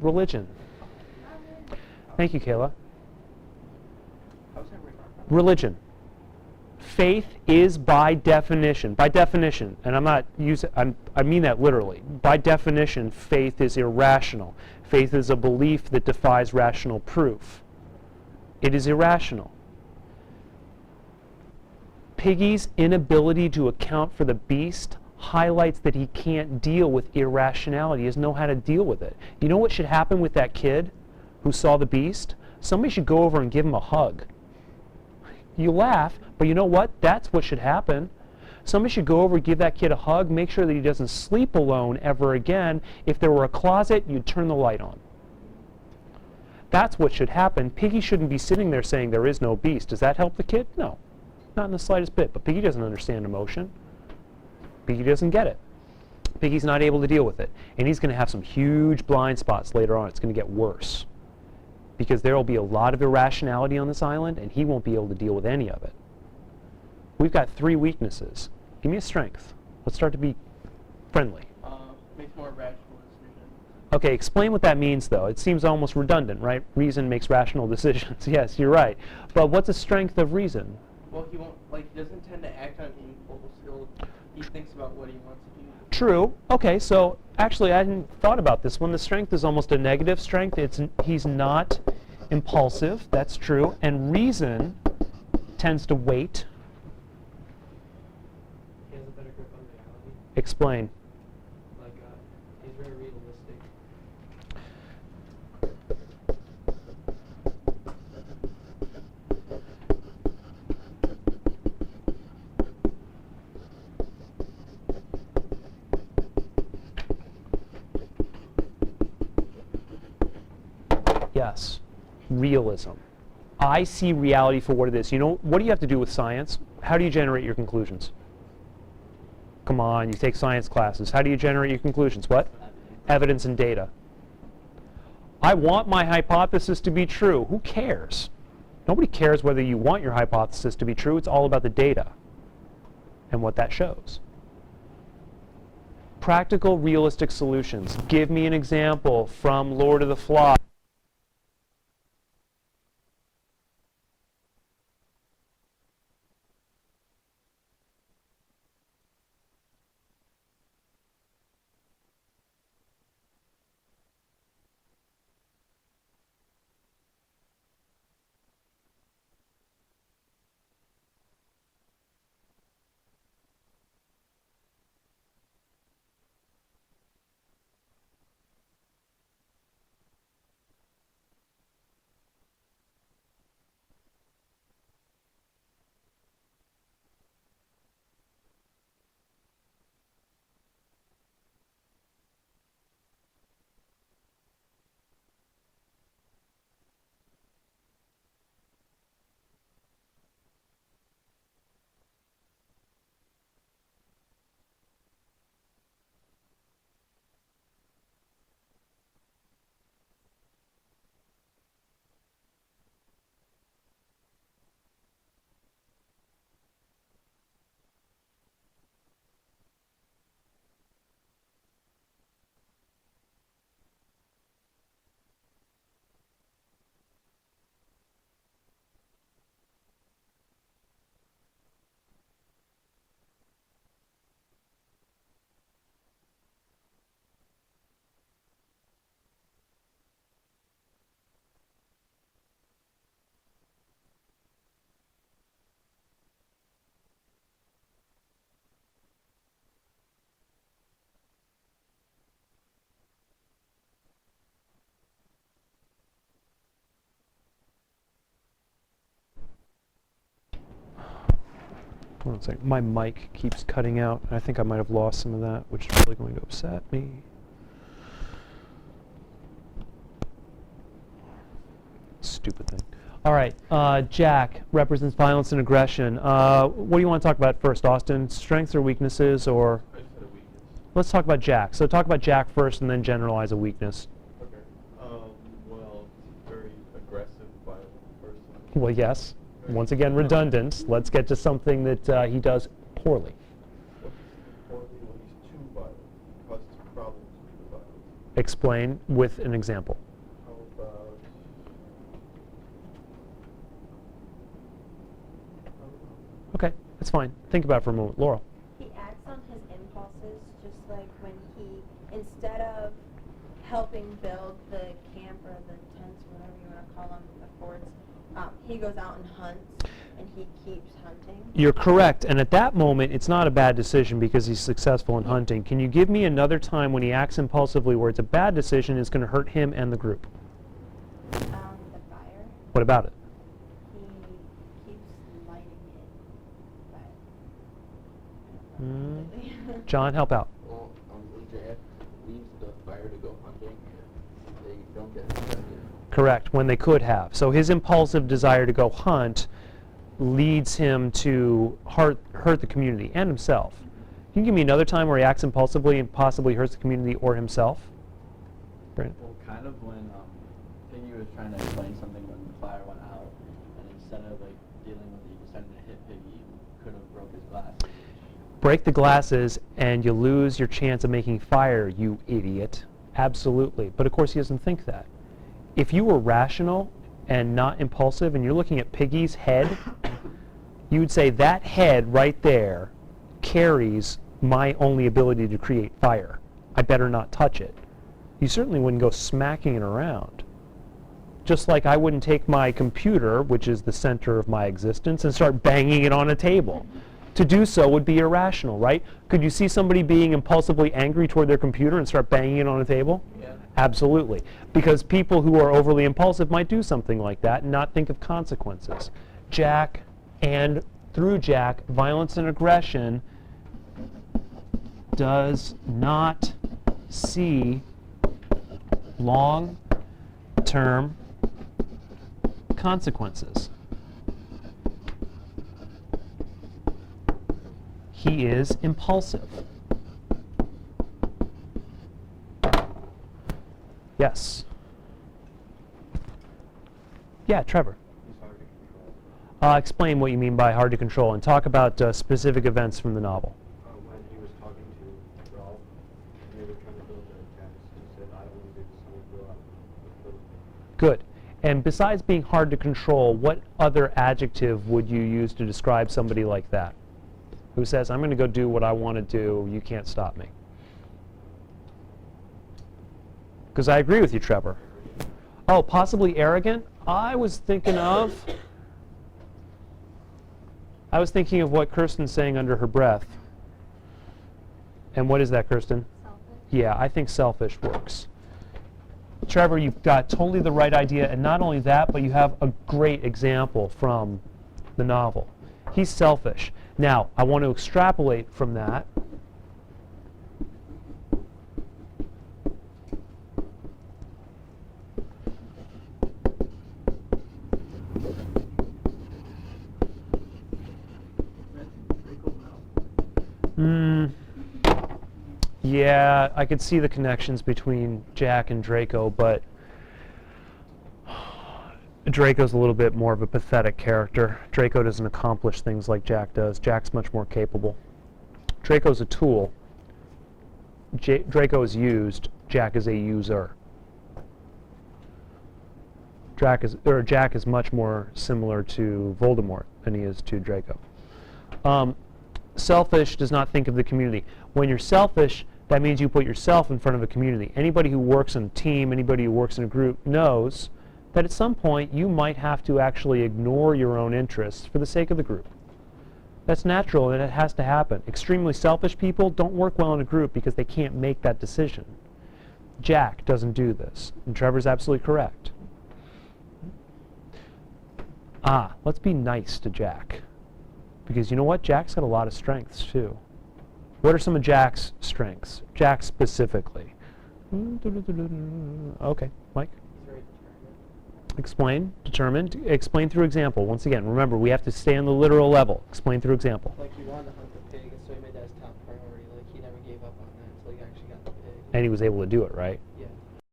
Religion. Thank you, Kayla. Religion. Faith is by definition, and I mean that literally. By definition, faith is irrational. Faith is a belief that defies rational proof. It is irrational. Piggy's inability to account for the beast highlights that he can't deal with irrationality. He doesn't know how to deal with it. You know what should happen with that kid who saw the beast? Somebody should go over and give him a hug. You laugh, but you know what? That's what should happen. Somebody should go over and give that kid a hug, make sure that he doesn't sleep alone ever again. If there were a closet, you'd turn the light on. That's what should happen. Piggy shouldn't be sitting there saying there is no beast. Does that help the kid? No, not in the slightest bit. But Piggy doesn't understand emotion. Piggy doesn't get it. Piggy's not able to deal with it. And he's going to have some huge blind spots later on. It's going to get worse. Because there will be a lot of irrationality on this island, and he won't be able to deal with any of it. We've got 3 weaknesses. Give me a strength. Let's start to be friendly. Makes more rational decisions. Okay, explain what that means, though. It seems almost redundant, right? Reason makes rational decisions. Yes, you're right. But what's the strength of reason? Well, he doesn't tend to act on impulse. He thinks about what he wants to do. True. Okay, so actually I hadn't thought about this one. The strength is almost a negative strength. He's not impulsive. That's true. And reason tends to wait. He has a better grip on reality. Explain. He's very realistic. Yes. Realism. I see reality for what it is. You know, what do you have to do with science? How do you generate your conclusions? Come on, you take science classes. How do you generate your conclusions? What? Evidence and data. I want my hypothesis to be true. Who cares? Nobody cares whether you want your hypothesis to be true. It's all about the data and what that shows. Practical, realistic solutions. Give me an example from Lord of the Flies. Hold on a second. My mic keeps cutting out. I think I might have lost some of that, which is really going to upset me. Stupid thing. All right, Jack represents violence and aggression. What do you want to talk about first, Austin? Strengths or weaknesses, or? I just had a weakness. Let's talk about Jack. So talk about Jack first, and then generalize a weakness. Okay. Well, he's a very aggressive, violent person. Well, yes. Once again, redundant. Let's get to something that he does poorly. Poorly when he's too violent. He causes problems with the violence. Explain with an example. How about... Okay, that's fine. Think about it for a moment. Laurel. He acts on his impulses, just like when he, instead of helping build the camp or the tents, whatever you want to call them, the forts, he goes out and hunts, and he keeps hunting. You're correct, and at that moment, it's not a bad decision because he's successful in hunting. Can you give me another time when he acts impulsively where it's a bad decision and it's going to hurt him and the group? The fire, What about it? he keeps lighting it, but John, help out. Well, when Jack leaves the fire to go hunting, they don't get infected. Correct, when they could have. So his impulsive desire to go hunt leads him to hurt the community and himself. Can you give me another time where he acts impulsively and possibly hurts the community or himself? Brandon? Well, kind of when Piggy was trying to explain something when the fire went out, and instead of like dealing with it, he decided to hit Piggy and could have broke his glasses. Break the glasses and you lose your chance of making fire, you idiot. Absolutely. But of course he doesn't think that. If you were rational and not impulsive and you're looking at Piggy's head, you would say that head right there carries my only ability to create fire. I better not touch it. You certainly wouldn't go smacking it around. Just like I wouldn't take my computer, which is the center of my existence, and start banging it on a table. To do so would be irrational, right? Could you see somebody being impulsively angry toward their computer and start banging it on a table? Yeah. Absolutely. Because people who are overly impulsive might do something like that and not think of consequences. Jack, and through Jack, violence and aggression does not see long-term consequences. He is impulsive. Yes. Yeah, Trevor. He's hard to control. Explain what you mean by hard to control and talk about specific events from the novel. When he was talking to Ralph, and they were trying to build their tents, he said, I don't want to do this, I want to go out and build it. Good. And besides being hard to control, what other adjective would you use to describe somebody like that? Who says, I'm going to go do what I want to do, you can't stop me. Because I agree with you, Trevor. Oh, possibly arrogant? I was thinking of what Kirsten's saying under her breath. And what is that, Kirsten? selfish. Yeah, I think selfish works. Trevor, you've got totally the right idea, and not only that, but you have a great example from the novel. He's selfish. Now, I want to extrapolate from that. Yeah, I could see the connections between Jack and Draco, but Draco's a little bit more of a pathetic character. Draco doesn't accomplish things like Jack does. Jack's much more capable. Draco's a tool. Draco is used. Jack is a user. Jack is much more similar to Voldemort than he is to Draco. Selfish does not think of the community. When you're selfish, that means you put yourself in front of a community. Anybody who works in a team, anybody who works in a group knows that at some point you might have to actually ignore your own interests for the sake of the group. That's natural and it has to happen. Extremely selfish people don't work well in a group because they can't make that decision. Jack doesn't do this, and Trevor's absolutely correct. Let's be nice to Jack. Because you know what? Jack's got a lot of strengths too. What are some of Jack's strengths? Jack specifically. Okay, Mike? He's very determined. Explain, determined. Explain through example. Once again, remember, we have to stay on the literal level. Explain through example. Like, he wanted to hunt the pig, and so he made that his top priority. Like, he never gave up on that until he actually got the pig. And he was able to do it, right?